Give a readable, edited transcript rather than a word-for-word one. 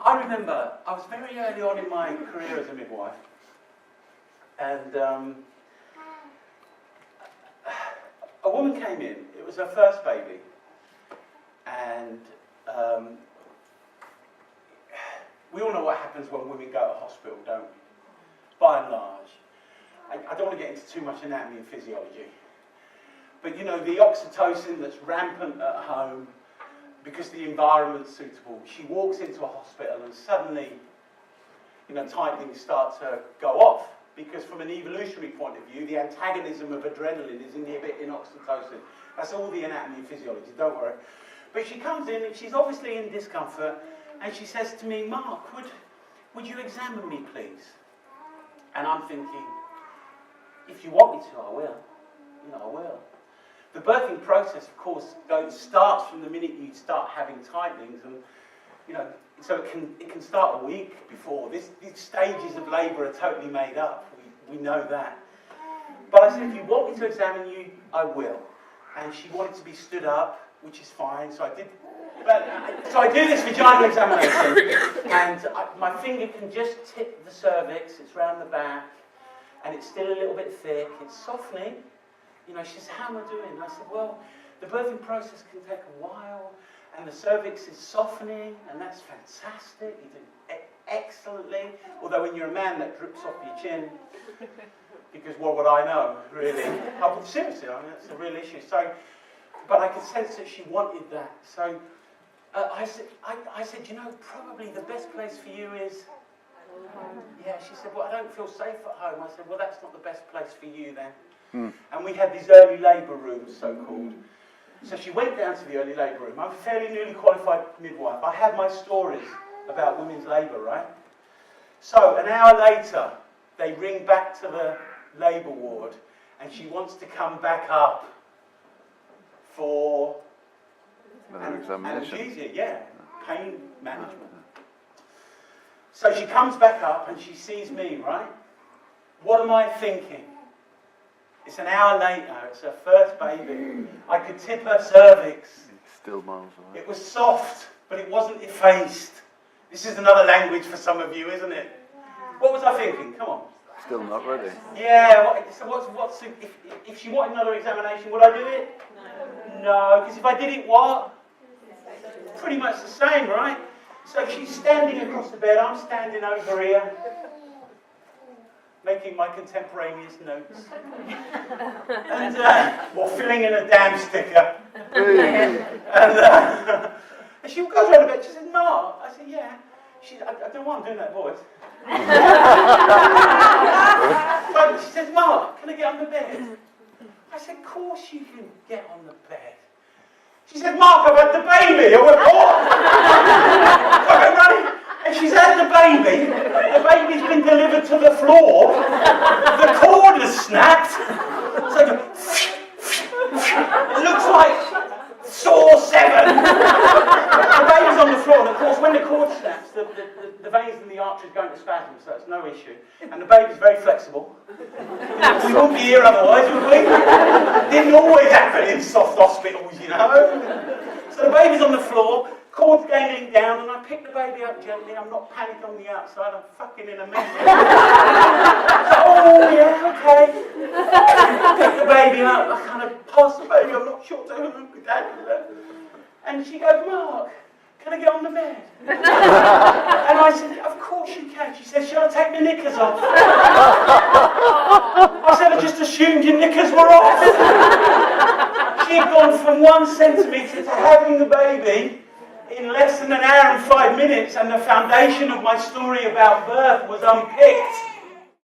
I remember I was very early on in my career as a midwife, and a woman came in. It was her first baby, and we all know what happens when women go to hospital, don't we? By and large. I don't want to get into too much anatomy and physiology, but you know, the oxytocin that's rampant at home because the environment's suitable. She walks into a hospital and suddenly, you know, tightenings start to go off because from an evolutionary point of view, the antagonism of adrenaline is inhibiting oxytocin. That's all the anatomy and physiology, don't worry. But she comes in and she's obviously in discomfort and she says to me, Mark, would you examine me, please? And I'm thinking, if you want me to, I will. You know, I will. The birthing process, of course, starts from the minute you start having tightenings, and you know, so it can start a week before. These stages of labour are totally made up. We know that. But I said, if you want me to examine you, I will. And she wanted to be stood up, which is fine. So I did. So I do this vaginal examination, and my finger can just tip the cervix. It's round the back, and it's still a little bit thick. It's softening. You know, she says, how am I doing? And I said, well, the birthing process can take a while, and the cervix is softening, and that's fantastic. You do excellently. Although when you're a man, that drips off your chin, because what would I know, really? Seriously, I mean, that's a real issue. So, but I could sense that she wanted that. So I said, you know, probably the best place for you is... Yeah, she said, well, I don't feel safe at home. I said, well, that's not the best place for you then. And we had these early labour rooms, so-called. So she went down to the early labour room. I'm a fairly newly qualified midwife. I have my stories about women's labour, right? So an hour later, they ring back to the labour ward, and she wants to come back up for anesthesia, yeah, pain management. So she comes back up and she sees me, right? What am I thinking? It's an hour later, it's her first baby. I could tip her cervix. It's still miles away. It was soft, but it wasn't effaced. This is another language for some of you, isn't it? What was I thinking? Come on. Still not ready. Yeah, so if she wanted another examination, would I do it? No, because if I did it, what? Pretty much the same, right? So she's standing across the bed, I'm standing over here, making my contemporaneous notes. And, or filling in a damn sticker. And she goes around the bed, she says, Mark. I said, yeah. I don't know why I'm doing that voice. But she says, Mark, can I get on the bed? I said, of course you can get on the bed. She said, Mark, I've had the baby. I went, what? I went running. And she's had the baby. The baby's been delivered to the floor. The cord has snapped. So it looks like Saw 7. The baby's on the floor. And of course, when the cord snaps, the veins in the arteries go into spasm, so it's no issue. And the baby's very flexible. We wouldn't be here otherwise, would we? Didn't always happen in soft hospitals, you know. So the baby's on the floor, cord's dangling down, and I pick the baby up gently. I'm not panicked on the outside, I'm fucking in a mess. So, oh, yeah, okay. Pick the baby up, I kind of pass the baby, I'm not sure to whom with that. And she goes, Mark, can I get on the bed? And I said, of course you can. She said, shall I take my knickers off? I said, I just assumed your knickers were off. She had gone from 1 centimetre to having the baby in less than an hour and 5 minutes, and the foundation of my story about birth was unpicked.